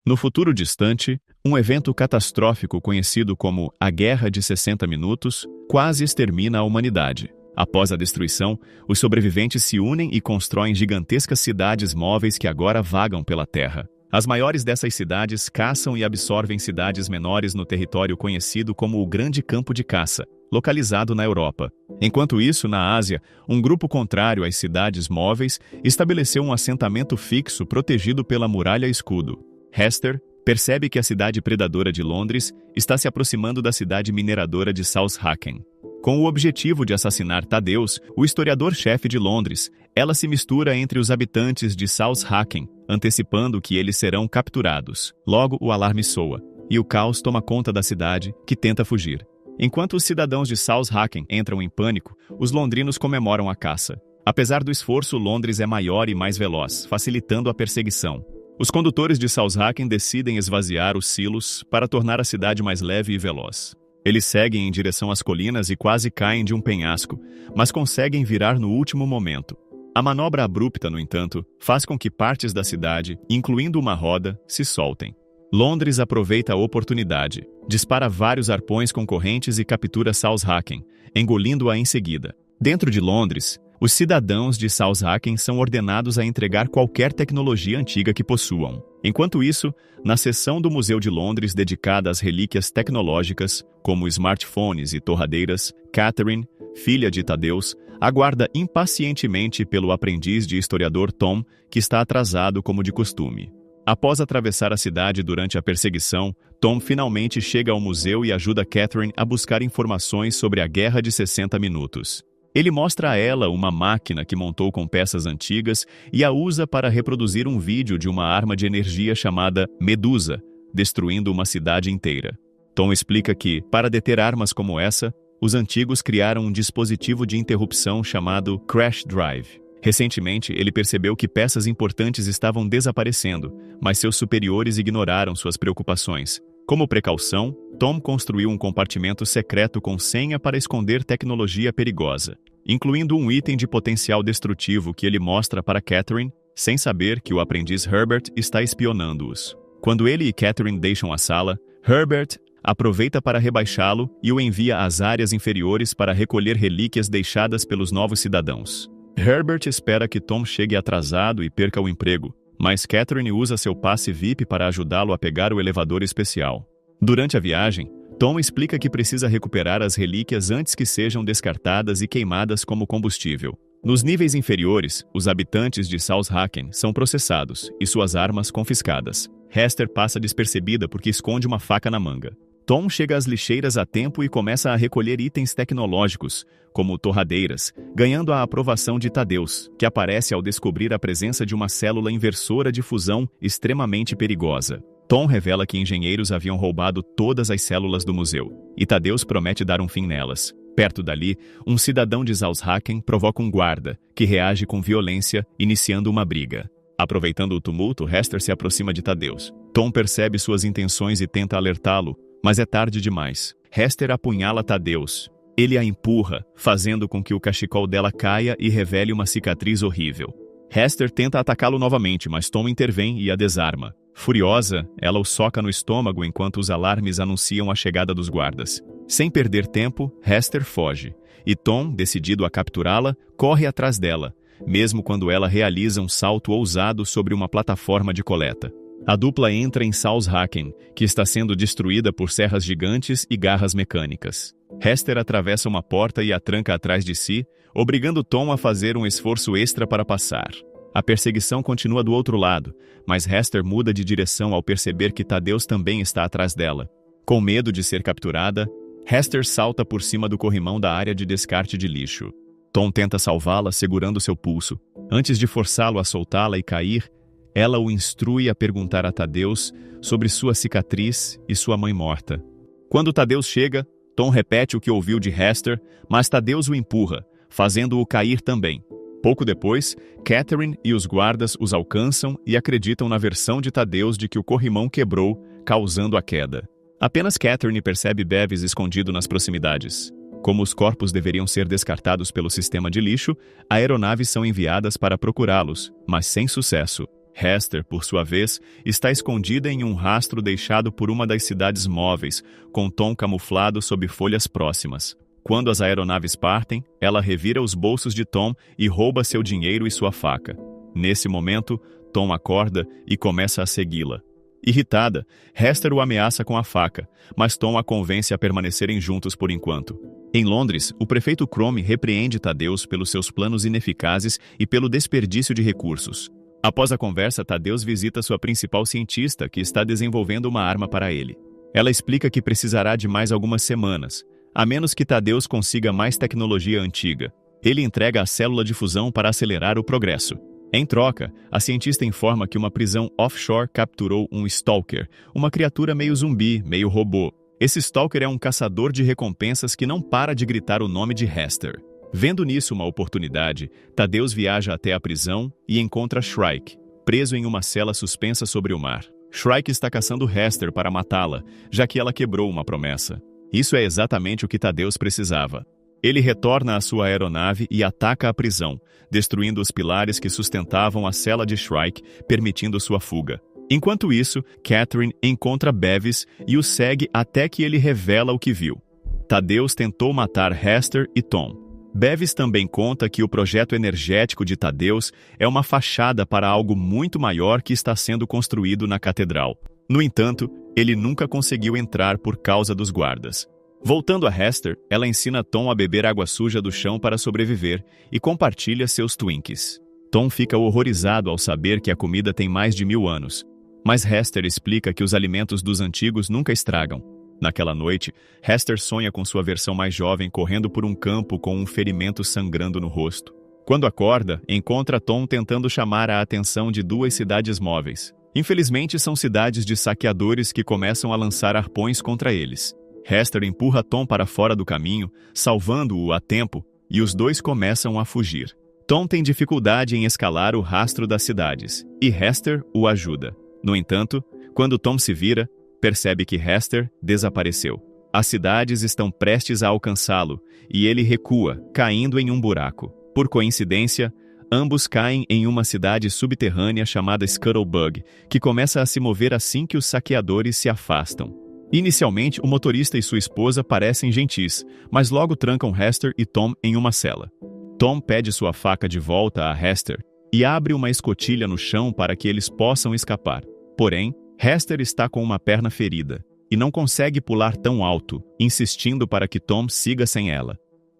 No futuro distante, um evento catastrófico conhecido como a Guerra de 60 Minutos quase extermina a humanidade. Após a destruição, os sobreviventes se unem e constroem gigantescas cidades móveis que agora vagam pela Terra. As maiores dessas cidades caçam e absorvem cidades menores no território conhecido como o Grande Campo de Caça, localizado na Europa. Enquanto isso, na Ásia, um grupo contrário às cidades móveis estabeleceu um assentamento fixo protegido pela Muralha Escudo. Hester percebe que a cidade predadora de Londres está se aproximando da cidade mineradora de Southampton. Com o objetivo de assassinar Thaddeus, o historiador-chefe de Londres, ela se mistura entre os habitantes de Southampton, antecipando que eles serão capturados. Logo, o alarme soa, e o caos toma conta da cidade, que tenta fugir. Enquanto os cidadãos de Southampton entram em pânico, os londrinos comemoram a caça. Apesar do esforço, Londres é maior e mais veloz, facilitando a perseguição. Os condutores de Southampton decidem esvaziar os silos para tornar a cidade mais leve e veloz. Eles seguem em direção às colinas e quase caem de um penhasco, mas conseguem virar no último momento. A manobra abrupta, no entanto, faz com que partes da cidade, incluindo uma roda, se soltem. Londres aproveita a oportunidade, dispara vários arpões com correntes e captura Southampton, engolindo-a em seguida. Dentro de Londres, os cidadãos de Southampton são ordenados a entregar qualquer tecnologia antiga que possuam. Enquanto isso, na seção do Museu de Londres dedicada às relíquias tecnológicas, como smartphones e torradeiras, Catherine, filha de Thaddeus, aguarda impacientemente pelo aprendiz de historiador Tom, que está atrasado como de costume. Após atravessar a cidade durante a perseguição, Tom finalmente chega ao museu e ajuda Catherine a buscar informações sobre a Guerra de 60 Minutos. Ele mostra a ela uma máquina que montou com peças antigas e a usa para reproduzir um vídeo de uma arma de energia chamada Medusa, destruindo uma cidade inteira. Tom explica que, para deter armas como essa, os antigos criaram um dispositivo de interrupção chamado Crash Drive. Recentemente, ele percebeu que peças importantes estavam desaparecendo, mas seus superiores ignoraram suas preocupações. Como precaução, Tom construiu um compartimento secreto com senha para esconder tecnologia perigosa, incluindo um item de potencial destrutivo que ele mostra para Catherine, sem saber que o aprendiz Herbert está espionando-os. Quando ele e Catherine deixam a sala, Herbert aproveita para rebaixá-lo e o envia às áreas inferiores para recolher relíquias deixadas pelos novos cidadãos. Herbert espera que Tom chegue atrasado e perca o emprego, mas Catherine usa seu passe VIP para ajudá-lo a pegar o elevador especial. Durante a viagem, Tom explica que precisa recuperar as relíquias antes que sejam descartadas e queimadas como combustível. Nos níveis inferiores, os habitantes de Southampton são processados e suas armas confiscadas. Hester passa despercebida porque esconde uma faca na manga. Tom chega às lixeiras a tempo e começa a recolher itens tecnológicos, como torradeiras, ganhando a aprovação de Thaddeus, que aparece ao descobrir a presença de uma célula inversora de fusão extremamente perigosa. Tom revela que engenheiros haviam roubado todas as células do museu, e Thaddeus promete dar um fim nelas. Perto dali, um cidadão de Southampton provoca um guarda, que reage com violência, iniciando uma briga. Aproveitando o tumulto, Hester se aproxima de Thaddeus. Tom percebe suas intenções e tenta alertá-lo, mas é tarde demais. Hester apunhala Thaddeus. Ele a empurra, fazendo com que o cachecol dela caia e revele uma cicatriz horrível. Hester tenta atacá-lo novamente, mas Tom intervém e a desarma. Furiosa, ela o soca no estômago enquanto os alarmes anunciam a chegada dos guardas. Sem perder tempo, Hester foge, e Tom, decidido a capturá-la, corre atrás dela, mesmo quando ela realiza um salto ousado sobre uma plataforma de coleta. A dupla entra em Southampton, que está sendo destruída por serras gigantes e garras mecânicas. Hester atravessa uma porta e a tranca atrás de si, obrigando Tom a fazer um esforço extra para passar. A perseguição continua do outro lado, mas Hester muda de direção ao perceber que Thaddeus também está atrás dela. Com medo de ser capturada, Hester salta por cima do corrimão da área de descarte de lixo. Tom tenta salvá-la segurando seu pulso. Antes de forçá-lo a soltá-la e cair, ela o instrui a perguntar a Thaddeus sobre sua cicatriz e sua mãe morta. Quando Thaddeus chega, Tom repete o que ouviu de Hester, mas Thaddeus o empurra, fazendo-o cair também. Pouco depois, Catherine e os guardas os alcançam e acreditam na versão de Thaddeus de que o corrimão quebrou, causando a queda. Apenas Catherine percebe Bevis escondido nas proximidades. Como os corpos deveriam ser descartados pelo sistema de lixo, aeronaves são enviadas para procurá-los, mas sem sucesso. Hester, por sua vez, está escondida em um rastro deixado por uma das cidades móveis, com Tom camuflado sob folhas próximas. Quando as aeronaves partem, ela revira os bolsos de Tom e rouba seu dinheiro e sua faca. Nesse momento, Tom acorda e começa a segui-la. Irritada, Hester o ameaça com a faca, mas Tom a convence a permanecerem juntos por enquanto. Em Londres, o prefeito Crome repreende Thaddeus pelos seus planos ineficazes e pelo desperdício de recursos. Após a conversa, Thaddeus visita sua principal cientista, que está desenvolvendo uma arma para ele. Ela explica que precisará de mais algumas semanas, a menos que Thaddeus consiga mais tecnologia antiga. Ele entrega a célula de fusão para acelerar o progresso. Em troca, a cientista informa que uma prisão offshore capturou um Stalker, uma criatura meio zumbi, meio robô. Esse Stalker é um caçador de recompensas que não para de gritar o nome de Hester. Vendo nisso uma oportunidade, Thaddeus viaja até a prisão e encontra Shrike, preso em uma cela suspensa sobre o mar. Shrike está caçando Hester para matá-la, já que ela quebrou uma promessa. Isso é exatamente o que Thaddeus precisava. Ele retorna à sua aeronave e ataca a prisão, destruindo os pilares que sustentavam a cela de Shrike, permitindo sua fuga. Enquanto isso, Catherine encontra Bevis e o segue até que ele revela o que viu. Thaddeus tentou matar Hester e Tom. Bevis também conta que o projeto energético de Thaddeus é uma fachada para algo muito maior que está sendo construído na catedral. No entanto, ele nunca conseguiu entrar por causa dos guardas. Voltando a Hester, ela ensina Tom a beber água suja do chão para sobreviver e compartilha seus Twinkies. Tom fica horrorizado ao saber que a comida tem mais de 1000 anos, mas Hester explica que os alimentos dos antigos nunca estragam. Naquela noite, Hester sonha com sua versão mais jovem correndo por um campo com um ferimento sangrando no rosto. Quando acorda, encontra Tom tentando chamar a atenção de 2 cidades móveis. Infelizmente, são cidades de saqueadores que começam a lançar arpões contra eles. Hester empurra Tom para fora do caminho, salvando-o a tempo, e os 2 começam a fugir. Tom tem dificuldade em escalar o rastro das cidades, e Hester o ajuda. No entanto, quando Tom se vira, percebe que Hester desapareceu. As cidades estão prestes a alcançá-lo, e ele recua, caindo em um buraco. Por coincidência, ambos caem em uma cidade subterrânea chamada Scuttlebug, que começa a se mover assim que os saqueadores se afastam. Inicialmente, o motorista e sua esposa parecem gentis, mas logo trancam Hester e Tom em uma cela. Tom pede sua faca de volta a Hester e abre uma escotilha no chão para que eles possam escapar. Porém, Hester está com uma perna ferida e não consegue pular tão alto, insistindo para que Tom siga sem ela.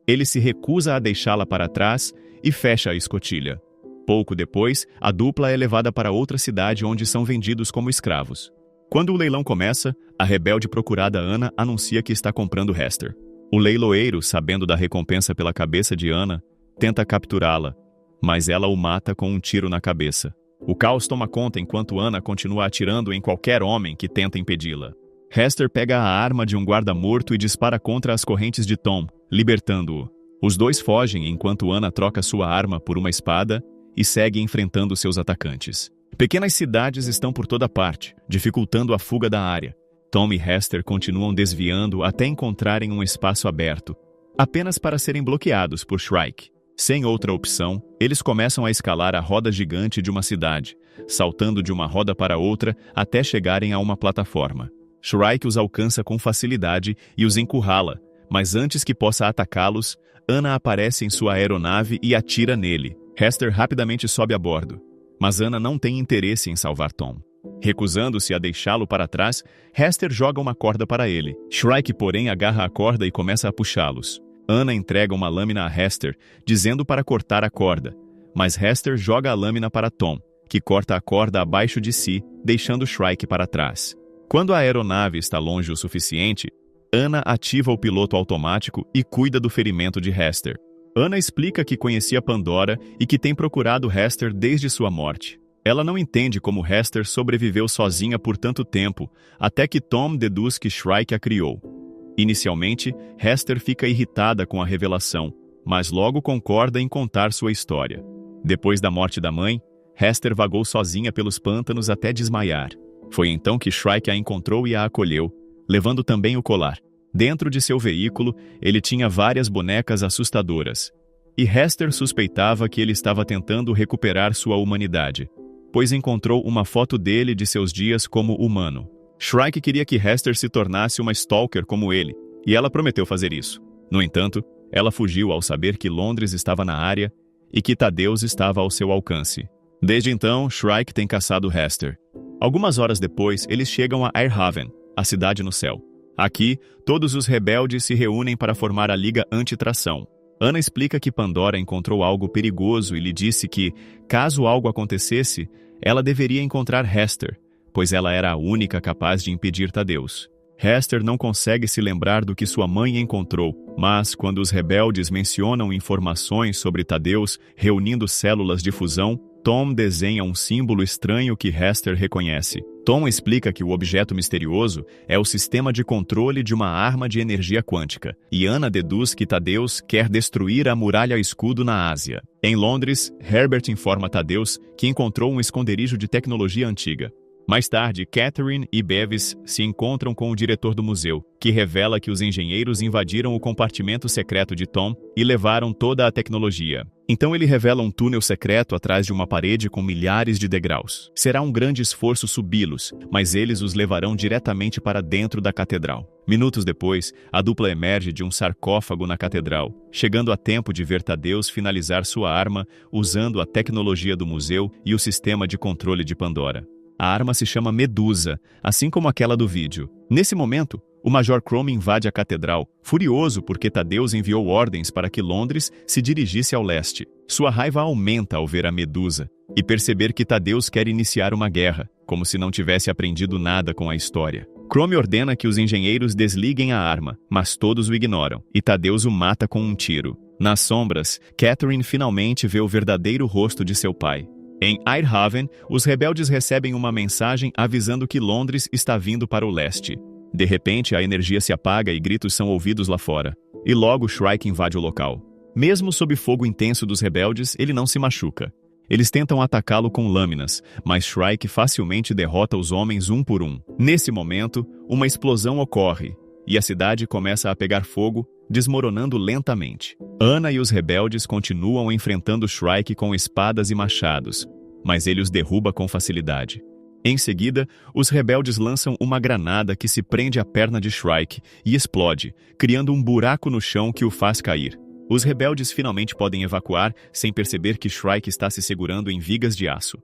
Ele se recusa a deixá-la para trás e fecha a escotilha. Pouco depois, a dupla é levada para outra cidade onde são vendidos como escravos. Quando o leilão começa, a rebelde procurada Anna anuncia que está comprando Hester. O leiloeiro, sabendo da recompensa pela cabeça de Anna, tenta capturá-la, mas ela o mata com um tiro na cabeça. O caos toma conta enquanto Anna continua atirando em qualquer homem que tenta impedi-la. Hester pega a arma de um guarda morto e dispara contra as correntes de Tom, libertando-o. Os 2 fogem enquanto Anna troca sua arma por uma espada e segue enfrentando seus atacantes. Pequenas cidades estão por toda parte, dificultando a fuga da área. Tom e Hester continuam desviando até encontrarem um espaço aberto, apenas para serem bloqueados por Shrike. Sem outra opção, eles começam a escalar a roda gigante de uma cidade, saltando de uma roda para outra até chegarem a uma plataforma. Shrike os alcança com facilidade e os encurrala, mas antes que possa atacá-los, Anna aparece em sua aeronave e atira nele. Hester rapidamente sobe a bordo, mas Anna não tem interesse em salvar Tom. Recusando-se a deixá-lo para trás, Hester joga uma corda para ele. Shrike, porém, agarra a corda e começa a puxá-los. Anna entrega uma lâmina a Hester, dizendo para cortar a corda, mas Hester joga a lâmina para Tom, que corta a corda abaixo de si, deixando Shrike para trás. Quando a aeronave está longe o suficiente, Anna ativa o piloto automático e cuida do ferimento de Hester. Anna explica que conhecia Pandora e que tem procurado Hester desde sua morte. Ela não entende como Hester sobreviveu sozinha por tanto tempo, até que Tom deduz que Shrike a criou. Inicialmente, Hester fica irritada com a revelação, mas logo concorda em contar sua história. Depois da morte da mãe, Hester vagou sozinha pelos pântanos até desmaiar. Foi então que Shrike a encontrou e a acolheu, levando também o colar. Dentro de seu veículo, ele tinha várias bonecas assustadoras, e Hester suspeitava que ele estava tentando recuperar sua humanidade. pois encontrou uma foto dele de seus dias como humano. Shrike queria que Hester se tornasse uma stalker como ele, e ela prometeu fazer isso. No entanto, ela fugiu ao saber que Londres estava na área e que Thaddeus estava ao seu alcance. Desde então, Shrike tem caçado Hester. Algumas horas depois, eles chegam a Airhaven, a cidade no céu. Aqui, todos os rebeldes se reúnem para formar a Liga Antitração. Ana explica que Pandora encontrou algo perigoso e lhe disse que, caso algo acontecesse, ela deveria encontrar Hester, pois ela era a única capaz de impedir Thaddeus. Hester não consegue se lembrar do que sua mãe encontrou, mas quando os rebeldes mencionam informações sobre Thaddeus reunindo células de fusão, Tom desenha um símbolo estranho que Hester reconhece. Tom explica que o objeto misterioso é o sistema de controle de uma arma de energia quântica, e Ana deduz que Thaddeus quer destruir a muralha escudo na Ásia. Em Londres, Herbert informa Thaddeus que encontrou um esconderijo de tecnologia antiga. Mais tarde, Catherine e Bevis se encontram com o diretor do museu, que revela que os engenheiros invadiram o compartimento secreto de Tom e levaram toda a tecnologia. Então ele revela um túnel secreto atrás de uma parede com milhares de degraus. Será um grande esforço subi-los, mas eles os levarão diretamente para dentro da catedral. Minutos depois, a dupla emerge de um sarcófago na catedral, chegando a tempo de ver Thaddeus finalizar sua arma usando a tecnologia do museu e o sistema de controle de Pandora. A arma se chama Medusa, assim como aquela do vídeo. Nesse momento, o Major Chrome invade a catedral, furioso porque Thaddeus enviou ordens para que Londres se dirigisse ao leste. Sua raiva aumenta ao ver a Medusa e perceber que Thaddeus quer iniciar uma guerra, como se não tivesse aprendido nada com a história. Chrome ordena que os engenheiros desliguem a arma, mas todos o ignoram, e Thaddeus o mata com um tiro. Nas sombras, Catherine finalmente vê o verdadeiro rosto de seu pai. Em Airhaven, os rebeldes recebem uma mensagem avisando que Londres está vindo para o leste. De repente, a energia se apaga e gritos são ouvidos lá fora. E logo Shrike invade o local. Mesmo sob fogo intenso dos rebeldes, ele não se machuca. Eles tentam atacá-lo com lâminas, mas Shrike facilmente derrota os homens um por um. Nesse momento, uma explosão ocorre, e a cidade começa a pegar fogo, desmoronando lentamente. Ana e os rebeldes continuam enfrentando Shrike com espadas e machados, mas ele os derruba com facilidade. Em seguida, os rebeldes lançam uma granada que se prende à perna de Shrike e explode, criando um buraco no chão que o faz cair. Os rebeldes finalmente podem evacuar sem perceber que Shrike está se segurando em vigas de aço.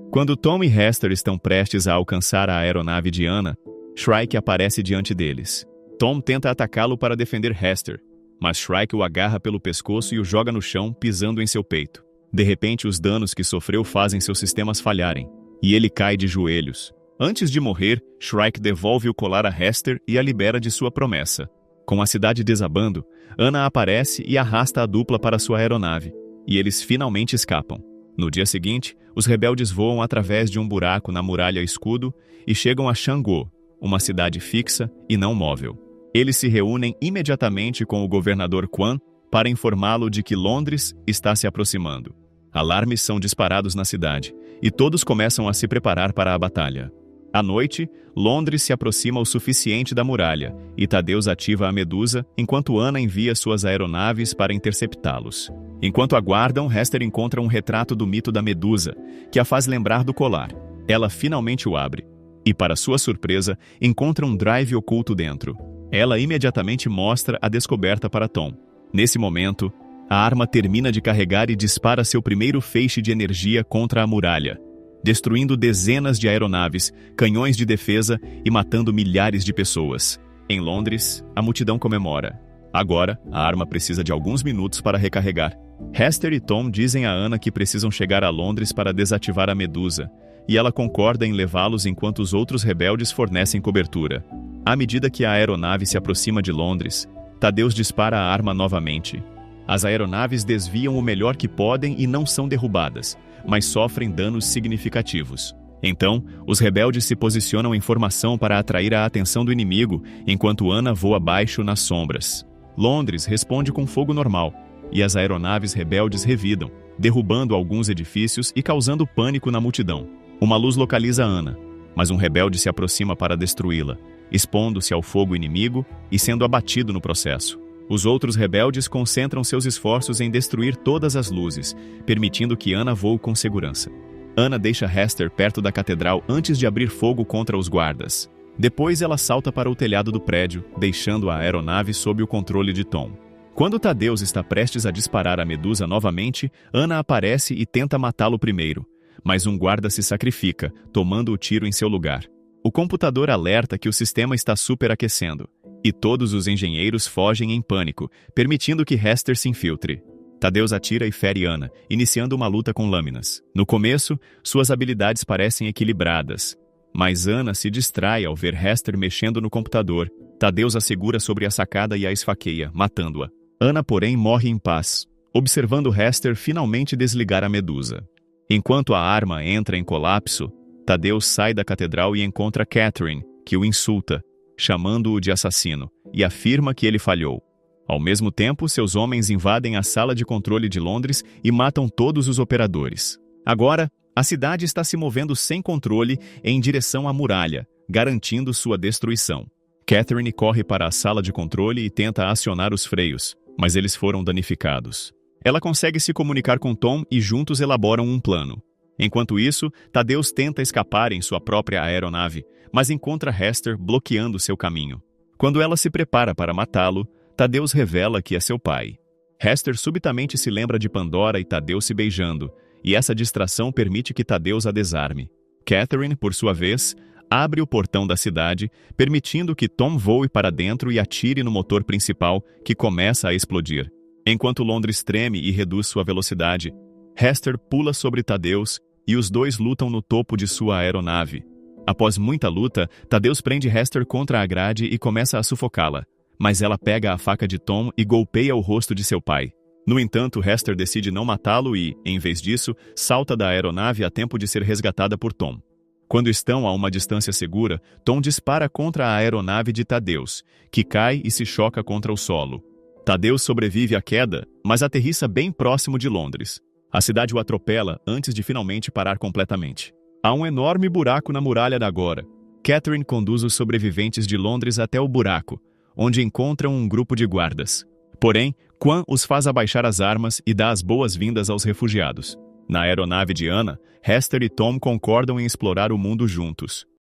Quando Tom e Hester estão prestes a alcançar a aeronave de Ana, Shrike aparece diante deles. Tom tenta atacá-lo para defender Hester, mas Shrike o agarra pelo pescoço e o joga no chão, pisando em seu peito. De repente, os danos que sofreu fazem seus sistemas falharem, e ele cai de joelhos. Antes de morrer, Shrike devolve o colar a Hester e a libera de sua promessa. Com a cidade desabando, Ana aparece e arrasta a dupla para sua aeronave, e eles finalmente escapam. No dia seguinte, os rebeldes voam através de um buraco na muralha escudo e chegam a Shangô, uma cidade fixa e não móvel. Eles se reúnem imediatamente com o governador Quan para informá-lo de que Londres está se aproximando. Alarmes são disparados na cidade, e todos começam a se preparar para a batalha. À noite, Londres se aproxima o suficiente da muralha, e Thaddeus ativa a Medusa, enquanto Ana envia suas aeronaves para interceptá-los. Enquanto aguardam, Hester encontra um retrato do mito da Medusa, que a faz lembrar do colar. Ela finalmente o abre, e para sua surpresa, encontra um drive oculto dentro. Ela imediatamente mostra a descoberta para Tom. Nesse momento, a arma termina de carregar e dispara seu primeiro feixe de energia contra a muralha, destruindo dezenas de aeronaves, canhões de defesa e matando milhares de pessoas. Em Londres, a multidão comemora. Agora, a arma precisa de alguns minutos para recarregar. Hester e Tom dizem a Ana que precisam chegar a Londres para desativar a Medusa, e ela concorda em levá-los enquanto os outros rebeldes fornecem cobertura. À medida que a aeronave se aproxima de Londres, Thaddeus dispara a arma novamente. As aeronaves desviam o melhor que podem e não são derrubadas, mas sofrem danos significativos. Então, os rebeldes se posicionam em formação para atrair a atenção do inimigo, enquanto Ana voa abaixo nas sombras. Londres responde com fogo normal, e as aeronaves rebeldes revidam, derrubando alguns edifícios e causando pânico na multidão. Uma luz localiza Ana, mas um rebelde se aproxima para destruí-la, expondo-se ao fogo inimigo e sendo abatido no processo. Os outros rebeldes concentram seus esforços em destruir todas as luzes, permitindo que Ana voe com segurança. Anna deixa Hester perto da catedral antes de abrir fogo contra os guardas. Depois ela salta para o telhado do prédio, deixando a aeronave sob o controle de Tom. Quando Thaddeus está prestes a disparar a Medusa novamente, Anna aparece e tenta matá-lo primeiro, mas um guarda se sacrifica, tomando o tiro em seu lugar. O computador alerta que o sistema está superaquecendo, e todos os engenheiros fogem em pânico, permitindo que Hester se infiltre. Thaddeus atira e fere Anna, iniciando uma luta com lâminas. No começo, suas habilidades parecem equilibradas, mas Anna se distrai ao ver Hester mexendo no computador. Thaddeus a segura sobre a sacada e a esfaqueia, matando-a. Anna, porém, morre em paz, observando Hester finalmente desligar a Medusa. Enquanto a arma entra em colapso, Thaddeus sai da catedral e encontra Catherine, que o insulta, chamando-o de assassino, e afirma que ele falhou. Ao mesmo tempo, seus homens invadem a sala de controle de Londres e matam todos os operadores. Agora, a cidade está se movendo sem controle em direção à muralha, garantindo sua destruição. Catherine corre para a sala de controle e tenta acionar os freios, mas eles foram danificados. Ela consegue se comunicar com Tom e juntos elaboram um plano. Enquanto isso, Thaddeus tenta escapar em sua própria aeronave, mas encontra Hester bloqueando seu caminho. Quando ela se prepara para matá-lo, Thaddeus revela que é seu pai. Hester subitamente se lembra de Pandora e Thaddeus se beijando, e essa distração permite que Thaddeus a desarme. Catherine, por sua vez, abre o portão da cidade, permitindo que Tom voe para dentro e atire no motor principal, que começa a explodir. Enquanto Londres treme e reduz sua velocidade, Hester pula sobre Thaddeus e os dois lutam no topo de sua aeronave. Após muita luta, Thaddeus prende Hester contra a grade e começa a sufocá-la, mas ela pega a faca de Tom e golpeia o rosto de seu pai. No entanto, Hester decide não matá-lo e, em vez disso, salta da aeronave a tempo de ser resgatada por Tom. Quando estão a uma distância segura, Tom dispara contra a aeronave de Thaddeus, que cai e se choca contra o solo. Thaddeus sobrevive à queda, mas aterrissa bem próximo de Londres. A cidade o atropela antes de finalmente parar completamente. Há um enorme buraco na muralha da Agora. Catherine conduz os sobreviventes de Londres até o buraco, onde encontram um grupo de guardas. Porém, Quan os faz abaixar as armas e dá as boas-vindas aos refugiados. Na aeronave de Anna, Hester e Tom concordam em explorar o mundo juntos.